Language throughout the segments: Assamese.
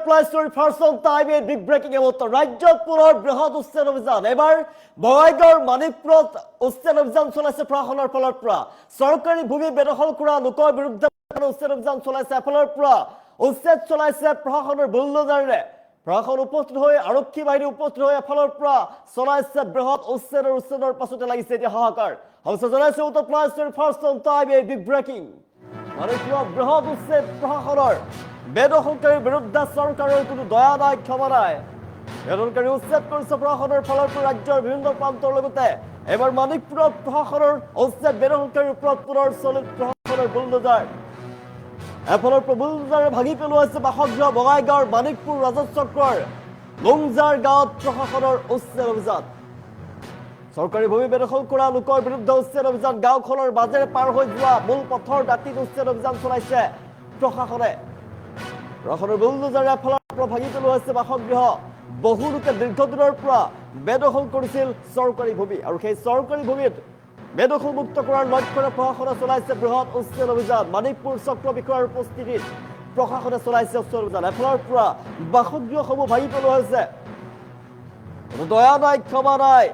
ply story first on time a big breaking এবত ৰাজ্যত পুনৰ বৃহৎ উচ্ছেদ অভিযান এবাৰ বঙাইগাঁৱৰ মানিকপুৰত উচ্ছেদ অভিযান চলাইছে প্ৰশাসনৰ ফালৰ পৰা চৰকাৰী ভূমি বেদখল কৰা লোকৰ বিৰুদ্ধে উচ্ছেদ অভিযান চলাইছে এফালৰ পৰা উচ্ছেদ চলাইছে প্ৰশাসনৰ বুলডোজাৰেৰে প্ৰশাসন উপস্থিত হৈ আৰক্ষী বাহিনী উপস্থিত হৈ এফালৰ পৰা চলাইছে বৃহৎ উচ্ছেদৰ পাছতে লাগিছে এতিয়া হাহাকাৰ হৈছে জনাইছে উত্তৰ প্লাই story first on time a big breaking মানিকপুৰত বৃহৎ উচ্ছেদ প্ৰশাসনৰ বেদখলকাৰীৰ বিৰুদ্ধে চৰকাৰৰ কোনো দয়া নাই ক্ষমা নাই বেদখলকাৰী উচ্ছেদ কৰিছে প্ৰশাসনৰ ফালৰ পৰা ৰাজ্যৰ বিভিন্ন প্ৰান্তৰ লগতে এবাৰ মানিকপুৰত প্ৰশাসনৰ উচ্ছেদ বেদখলকাৰীৰ ওপৰত পুনৰ চলিত প্ৰশাসনৰ বুলডোজাৰ এফালৰ পৰা বুলডোজাৰে ভাঙি পেলোৱাইছে বাসগৃহ বঙাইগাঁৱৰ মানিকপুৰ ৰাজহ চক্ৰৰ লুংজাৰ গাঁৱত প্ৰশাসনৰ উচ্ছেদ অভিযান চৰকাৰী ভূমি বেদখল কৰা লোকৰ বিৰুদ্ধে উচ্ছেদ অভিযান গাঁওখনৰ মাজেৰে পাৰ হৈ যোৱা মূল পথৰ দাঁতিত উচ্ছেদ অভিযান চলাইছে প্ৰশাসনে প্ৰশাসনৰ বুলডোজাৰে এফালৰ পৰা ভাঙি পেলোৱাইছে বাসগৃহ বহু লোকে দীৰ্ঘদিনৰ পৰা বেদখল কৰিছিল চৰকাৰী ভূমি আৰু সেই চৰকাৰী ভূমিত বেদখল মুক্ত কৰাৰ লক্ষ্যৰে প্ৰশাসনে চলাইছে বৃহৎ উচ্ছেদ অভিযান মানিকপুৰ চক্ৰ বিষয়াৰ উপস্থিতিত প্ৰশাসনে চলাইছে উচ্ছেদ অভিযান এফালৰ পৰা বাসগৃহসমূহ ভাঙি পেলোৱা হৈছে দয়া নাই ক্ষমা নাই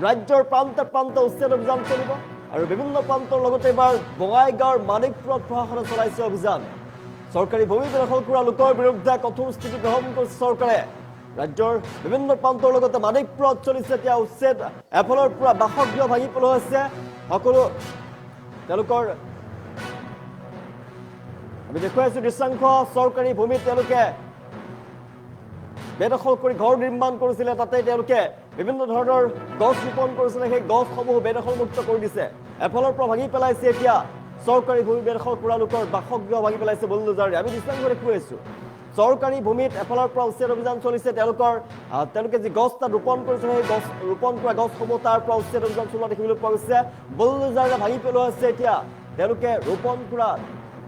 ৰাজ্যৰ প্ৰান্তে প্ৰান্তে উচ্ছেদ অভিযান চলিব আৰু বিভিন্ন প্ৰান্তৰ লগতে এবাৰ বঙাইগাঁৱৰ মানিকপুৰত প্ৰশাসনে চলাইছে অভিযান চৰকাৰী ভূমি বেদখল কৰা লোকৰ বিৰুদ্ধে কঠোৰ স্থিতি গ্ৰহণ কৰিছে চৰকাৰে ৰাজ্যৰ বিভিন্ন প্ৰান্তৰ লগতে মানিকপুৰত চলিছে এতিয়া উচ্ছেদ এফালৰ পৰা বাসগৃহ ভাঙি পেলোৱা হৈছে সকলো তেওঁলোকৰ আমি দেখুৱাইছো দৃশ্যাংশ চৰকাৰী ভূমিত তেওঁলোকে বেদখল কৰি ঘৰ নিৰ্মাণ কৰিছিলে তাতে তেওঁলোকে বিভিন্ন ধৰণৰ গছ ৰোপণ কৰিছিলে সেই গছসমূহ বেদখলমুক্ত কৰি দিছে এফালৰ পৰা ভাঙি পেলাইছে এতিয়া চৰকাৰী ভূমি বেদখল কৰা লোকৰ বাসগৃহ ভাঙি পেলাইছে বুলডোজাৰে আমি দৃশ্যাংশ দেখুৱাইছো চৰকাৰী ভূমিত এফালৰ পৰা উচ্ছেদ অভিযান চলিছে তেওঁলোকে যি গছ তাত ৰোপণ কৰিছে সেই গছ ৰোপণ কৰা গছসমূহ তাৰ পৰা উচ্ছেদ অভিযান চলোৱা দেখিবলৈ পোৱা গৈছে বুলডোজাৰে ভাঙি পেলোৱা হৈছে এতিয়া তেওঁলোকে ৰোপণ কৰা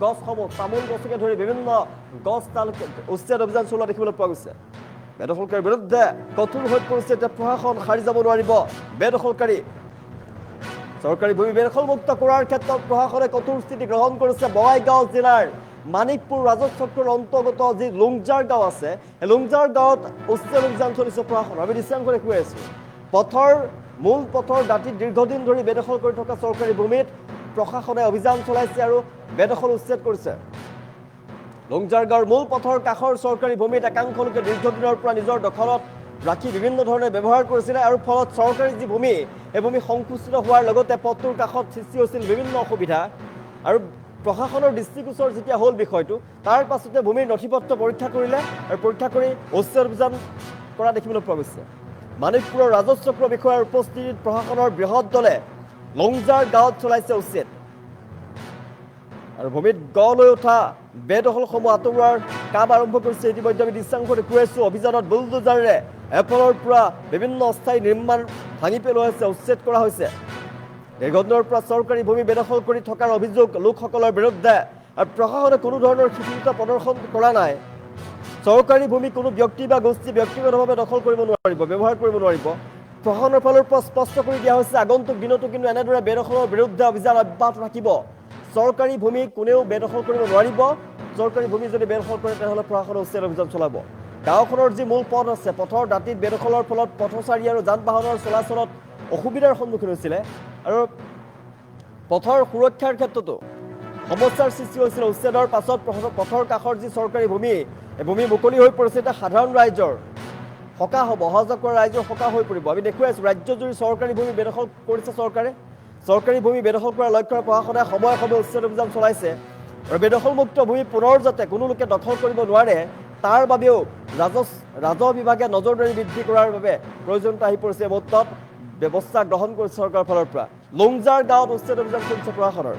গছসমূহ তামোল গছকে ধৰি বিভিন্ন গছ তেওঁলোকে উচ্ছেদ অভিযান চলোৱা দেখিবলৈ পোৱা গৈছে বেদখলকাৰীৰ বিৰুদ্ধে কঠোৰ হৈ পৰিছে এতিয়া প্ৰশাসন সাৰি যাব নোৱাৰিব বেদখলকাৰী চৰকাৰী ভূমি বেদখলমুক্ত কৰাৰ ক্ষেত্ৰত প্ৰশাসনে কঠোৰ স্থিতি গ্ৰহণ কৰিছে বঙাইগাঁও জিলাৰ মানিকপুৰ ৰাজহ চক্ৰৰ অন্তৰ্গত যি লুংজাৰ গাঁও আছে এই লুংজাৰ গাঁৱত উচ্ছেদ অভিযান চলিছে প্ৰশাসন আমি দৃশ্যাংশ দেখুৱাই আছো মূল পথৰ দাঁতিত দীৰ্ঘদিন ধৰি বেদখল কৰি থকা চৰকাৰী ভূমিত প্ৰশাসনে অভিযান চলাইছে আৰু বেদখল উচ্ছেদ কৰিছে লুংজাৰ গাঁৱৰ মূল পথৰ কাষৰ চৰকাৰী ভূমিত একাংশ লোকে দীৰ্ঘদিনৰ পৰা নিজৰ দখলত ৰাখি বিভিন্ন ধৰণে ব্যৱহাৰ কৰিছিলে আৰু ফলত চৰকাৰী যি ভূমি এই ভূমি সংকুচিত হোৱাৰ লগতে পথটোৰ কাষত সৃষ্টি হৈছিল বিভিন্ন অসুবিধা আৰু প্ৰশাসনৰ দৃষ্টিগোচৰ যেতিয়া হ'ল বিষয়টো তাৰ পাছতে ভূমিৰ নথিপত্ৰ পৰীক্ষা কৰিলে আৰু পৰীক্ষা কৰি উচ্ছেদ অভিযান কৰা দেখিবলৈ পোৱা গৈছে মানিকপুৰৰ ৰাজহ চক্ৰ বিষয়াৰ উপস্থিতিত প্ৰশাসনৰ বৃহৎ দলে লুংজাৰ গাঁৱত চলাইছে উচ্ছেদ আৰু ভূমিত গঢ় লৈ উঠা বেদখলসমূহ আঁতৰোৱাৰ কাম আৰম্ভ কৰিছে ইতিমধ্যে আমি দৃশ্যাংশ দেখুৱাইছো অভিযানত বুলডোজাৰেৰে এফালৰ পৰা বিভিন্ন অস্থায়ী নিৰ্মাণ ভাঙি পেলোৱা হৈছে উচ্ছেদ কৰা হৈছে দীৰ্ঘদিনৰ পৰা চৰকাৰী ভূমি বেদখল কৰি থকাৰ অভিযোগ লোকসকলৰ বিৰুদ্ধে আৰু প্ৰশাসনে কোনো ধৰণৰ শিথিলতা প্ৰদৰ্শন কৰা নাই চৰকাৰী ভূমি কোনো ব্যক্তি বা গোষ্ঠী ব্যক্তিগতভাৱে দখল কৰিব নোৱাৰিব ব্যৱহাৰ কৰিব নোৱাৰিব প্ৰশাসনৰ ফালৰ পৰা স্পষ্ট কৰি দিয়া হৈছে আগন্তুক দিনতো কিন্তু এনেদৰে বেদখলৰ বিৰুদ্ধে অভিযান অব্যাহত ৰাখিব চৰকাৰী ভূমি কোনেও বেদখল কৰিব নোৱাৰিব চৰকাৰী ভূমি যদি বেদখল কৰে তেনেহ'লে প্ৰশাসনে উচ্ছেদ অভিযান চলাব গাঁওখনৰ যি মূল পথ আছে পথৰ দাঁতিত বেদখলৰ ফলত পথচাৰী আৰু যান বাহনৰ চলাচলত অসুবিধাৰ সন্মুখীন হৈছিলে আৰু পথৰ সুৰক্ষাৰ ক্ষেত্ৰতো সমস্যাৰ সৃষ্টি হৈছিল উচ্ছেদৰ পাছত পথৰ কাষৰ যি চৰকাৰী ভূমি এই ভূমি মুকলি হৈ পৰিছে এতিয়া সাধাৰণ ৰাইজৰ সকাহ হ'ব অহা যোৱা কৰা ৰাইজৰ সকাহ হৈ পৰিব আমি দেখুৱাইছোঁ ৰাজ্যজুৰি চৰকাৰী ভূমি বেদখল কৰিছে চৰকাৰী ভূমি বেদখল কৰাৰ লক্ষ্যৰে প্ৰশাসনে সময়ে সময়ে উচ্ছেদ অভিযান চলাইছে আৰু বেদখলমুক্ত ভূমি পুনৰ যাতে কোনো লোকে দখল কৰিব নোৱাৰে তাৰ বাবেও ৰাজহ বিভাগে নজৰদাৰী বৃদ্ধি কৰাৰ বাবে প্ৰয়োজনীয়তা আহি পৰিছে এই মুহূৰ্তত ব্যৱস্থা গ্ৰহণ কৰিছে চৰকাৰৰ ফালৰ পৰা লুংজাৰ গাঁৱত উচ্ছেদ অভিযান চলিছে প্ৰশাসনৰ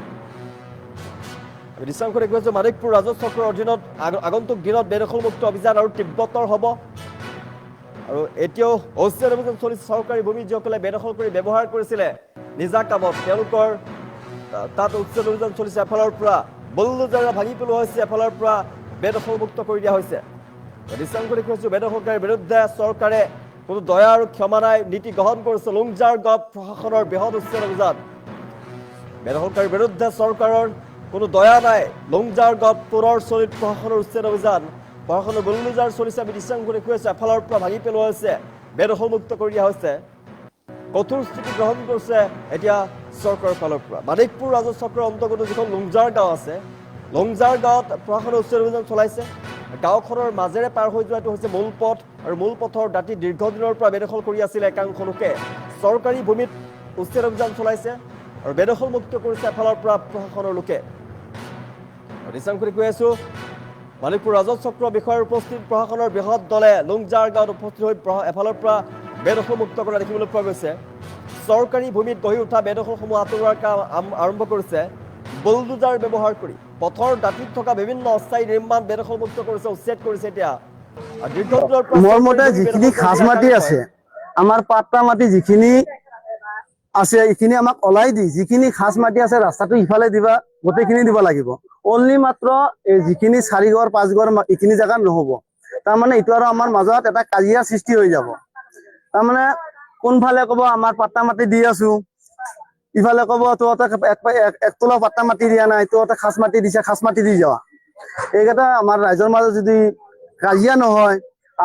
আমি দৃশ্যাংশ দেখুৱাইছো মানিকপুৰ ৰাজহ চক্ৰৰ অধীনত আগন্তুক দিনত বেদখলমুক্ত অভিযান আৰু তীব্ৰতৰ হ'ব আৰু এতিয়াও উচ্ছেদ অভিযান চলিছে চৰকাৰী ভূমি যিসকলে বেদখল কৰি ব্যৱহাৰ কৰিছিলে নিজা কামত তেওঁলোকৰ তাত উচ্ছেদ অভিযান চলিছে এফালৰ পৰা বুলডোজাৰে ভাঙি পেলোৱা হৈছে এফালৰ পৰা বেদখলমুক্ত কৰি দিয়া হৈছে দৃশ্যাংশ দেখুৱাইছো বেদখলকাৰীৰ বিৰুদ্ধে চৰকাৰে কোনো দয়া আৰু ক্ষমা নাই নীতি গ্ৰহণ কৰিছে লুংজাৰ গাঁৱত প্ৰশাসনৰ বৃহৎ উচ্ছেদ অভিযান বেদখলকাৰীৰ বিৰুদ্ধে চৰকাৰৰ কোনো দয়া নাই লুংজাৰ গাঁৱত পুনৰ চলিত প্ৰশাসনৰ উচ্ছেদ অভিযান প্ৰশাসনৰ বুলডোজাৰ চলিছে আমি দৃশ্যাংশ দেখুৱাই আছোঁ এফালৰ পৰা ভাঙি পেলোৱা হৈছে বেদখলমুক্ত কৰি দিয়া হৈছে কঠোৰ স্থিতি গ্ৰহণ কৰিছে এতিয়া চৰকাৰৰ ফালৰ পৰা মানিকপুৰ ৰাজহ চক্ৰৰ অন্তৰ্গত যিখন লুংজাৰ গাঁও আছে লুংজাৰ গাঁৱত প্ৰশাসনে উচ্ছেদ অভিযান চলাইছে গাঁওখনৰ মাজেৰে পাৰ হৈ যোৱাটো হৈছে মূল পথ আৰু মূল পথৰ দাঁতি দীৰ্ঘদিনৰ পৰা বেদখল কৰি আছিল একাংশ লোকে চৰকাৰী ভূমিত উচ্ছেদ অভিযান চলাইছে আৰু বেদখলমুক্ত কৰিছে এফালৰ পৰা প্ৰশাসনৰ লোকে দৃশ্যাংশ দেখুৱাই আছোঁ মানিকপুৰ ৰাজহ চক্ৰ বিষয়াৰ উপস্থিত প্ৰশাসনৰ বৃহৎ দলে লুংজাৰ গাঁৱত উপস্থিত হৈ এফালৰ পৰা বেদখলমুক্ত কৰা দেখিবলৈ পোৱা গৈছে চৰকাৰী ভূমিত গঢ়ি উঠা বেদখলসমূহ আঁতৰোৱাৰ কাম আৰম্ভ কৰিছে বুলডোজাৰ ব্যৱহাৰ কৰি পথৰ দাঁতিত থকা বিভিন্ন অস্থায়ী নিৰ্মাণ বেদখলমুক্ত কৰিছে উচ্ছেদ কৰিছে এতিয়া মোৰ মতে যিখিনি খাজ মাটি আছে আমাৰ পাট্টা মাটি যিখিনি আছে এইখিনি আমাক ওলাই দি যিখিনি খাজ মাটি আছে ৰাস্তাটো ইফালে দিবা গোটেইখিনি দিব লাগিব অনলি মাত্ৰ যিখিনি 4 ঘৰ 5 ঘৰ এইখিনি জায়গা নহব তাৰমানে এইটো আৰু আমাৰ মাজত এটা কাজিয়া সৃষ্টি হৈ যাব তাৰমানে কোনফালে ক'ব আমাৰ পাট্টা মাটি দি আছো ইফালে ক'ব তোতে এক তোলা পাট্টা মাটি দিয়া নাই তোতে খাজ মাটি দিছে খাজ মাটি দি যাওয়া এইকেইটা আমাৰ ৰাইজৰ মাজত যদি কাজিয়া নহয়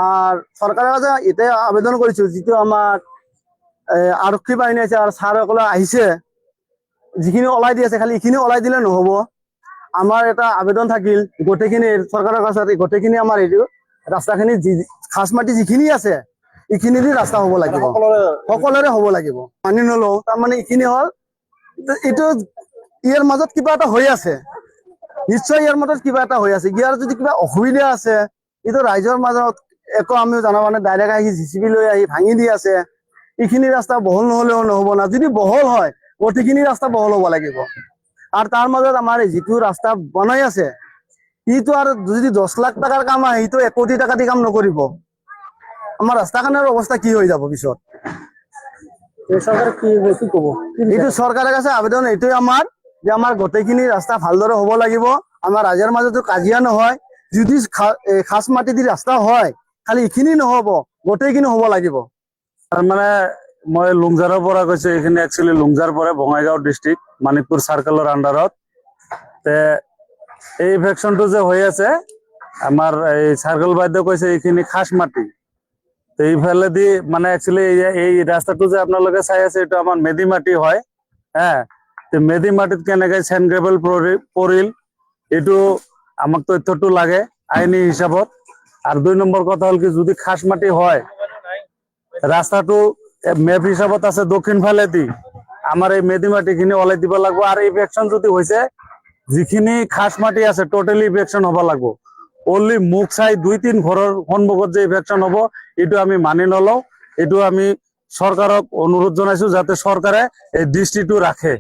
আর সরকারের কাছে এটাই আবেদন করেছো যেটো আমার আরক্ষী বাহিনী আছে আর স্যারসকলে আহিছে যিখিনি ওলাই দি আছে খালি এইখিনি ওলাই দিলে নহব আমার এটা আবেদন থাকিল গোটেইখিনি সরকারের কাছে গোটেইখিনি আমার এই রাস্তাখিনি খাস মাটি যিখিনি আছে এইখিনি দি রাস্তা হব লাগিব সকলোৰে হব লাগিব মানি নলও তাৰ মানে এইখিনি হল এইটো ইয়াৰ মাজত কিবা এটা হৈ আছে নিশ্চয় ইয়াৰ মাজত কিবা এটা হৈ আছে ইয়াৰ যদি কিবা অসুবিধা আছে এইটো ৰাইজৰ মাজত একো আমিও জানা মানে ডাইৰেক্ট আহি জিচিবি লৈ আহি ভাঙি দি আছে এইখিনি ৰাস্তা বহল নহলেও নহব না যদি বহল হয় গোটেইখিনি ৰাস্তা বহল হব লাগিব আর তার মাজত আমার যিটো রাস্তা বনাই আছে ইটো আর যদি 10 লাখ টাকার কাম হয় ইটো 1 কোটি টাকা দি কাম নকরিব আমার রাস্তাখানের অবস্থা কি হয়ে যাব পিছত সরকার কি কব এইটো সরকারের কাছে আবেদন এইটোই আমার যে আমার গোটেইখিনি রাস্তা ভালদরে হব লাগিব আমার রাজ্যের মাজতো কাজিয়া নহয় যদি খাস মাটি দি রাস্তা হয় খালি এইখিনি নহব গোটেইখিনি হব লাগিব মানে মই লুংজাৰৰ পৰা কৈছো এইখিনি একচুয়ালি লুংজাৰ পৰে বঙাইগাঁও ডিস্ট্ৰিক্ট মানিকপুৰ সাৰ্কেলৰ আন্ডাৰত তে এই ইনফেকশনটো যে হৈ আছে আমাৰ এই সার্কেল বাইদেউ কৈছে এইখিনি খাস মাটি তো এইফালে দি মানে একচুয়ালি এই ৰাস্তাটো যে আপোনালোকে চাই আছে এটা আমাৰ মেদি মাটি হয় হ্যাঁ তো মেদি মাটিত কেনেকৈ সেন্ড গ্ৰেভেল পৰিল এইটো আমাক তথ্যটো লাগে আইনি হিসাবত আৰ 2 নম্বৰ কথা হল কি যদি খাস মাটি হয় রাস্তাটো মেপ হিসাবত আছে দক্ষিণ ফালে দি আমার এই মেদি মাটি খিনি ওলাই দিব লাগবো আর ইনফেকশন যদি হয়েছে যিখিনি খাস মাটি আছে টোটালি ইনফেকশন হব লাগবো অনলি মুখ চাই 2-3 ঘরের সন্মুখত যে ইনফেকশন হব এটো আমি মানি নলও এটো আমি সরকারক অনুরোধ জানাইছো যাতে সরকারে এই দৃষ্টিটো রাখে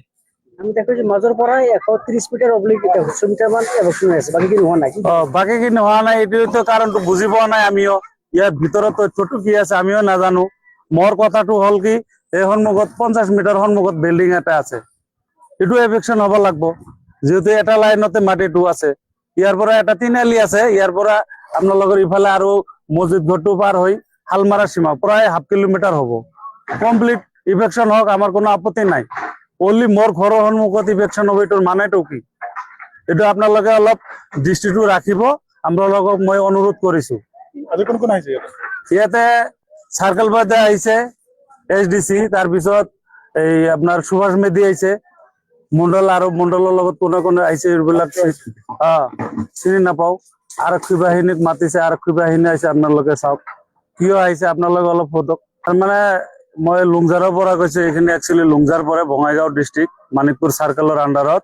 আমি দেখো যে মাজৰ পৰা 130 মিটাৰ অবলিক 100 মিটাৰ মান এবছৰ আছে বাকি কি হোৱা নাই বাকি কি হোৱা নাই এটো তো কাৰণটো বুজি পোৱা নাই আমিও ইয়াৰ ভিতৰত তথ্যটো কি আছে আমিও নাজানো মোর কথাটো হল কি এই সন্মুখত 50 মিটার সন্মুখত বিল্ডিং এটা আছে এটো এফেকশন হব লাগবো যেহেতু এটা লাইনতে মাটিটো আছে ইয়াৰ পৰা এটা তিনালি আছে ইয়াৰ পৰা আপোনালোকৰ ইফালে আৰু মসজিদ ঘৰটো পাৰ হৈ হালমাৰা সীমা প্ৰায় 1/2 কিলোমিটাৰ হ'ব কমপ্লিট ইফেকশন হওক আমাৰ কোনো আপত্তি নাই অনলি মোৰ ঘৰৰ সন্মুখত ইফেকশন হ'ব এটোৰ মানেটো কি এটো আপোনালোকে অলপ দৃষ্টিটো ৰাখিব আপোনালোকক মই অনুৰোধ কৰিছো আজি কোন কোন আহিছে ইয়াতে সার্কেল বাইদে আইছে এসডিসি তার পিছত এই আপনার সুভাষ মেদি আইছে মন্ডল আর মন্ডলের লগত কোনে কোনে আইছে এইবিলাক চিনি নাপাও আরক্ষী বাহিনীক মাতিছে আরক্ষী বাহিনী আইছে আপনালোকে চাওক কিয় আইছে আপনালোকে অলপ ফটক মানে মই লুংজাৰৰ পৰা কৈছো এইখিনি একচুয়ালি লুংজাৰ পৰে বঙাইগাঁও ডিস্ট্ৰিক্ট মানিকপুৰ সাৰ্কেলৰ আন্ডাৰত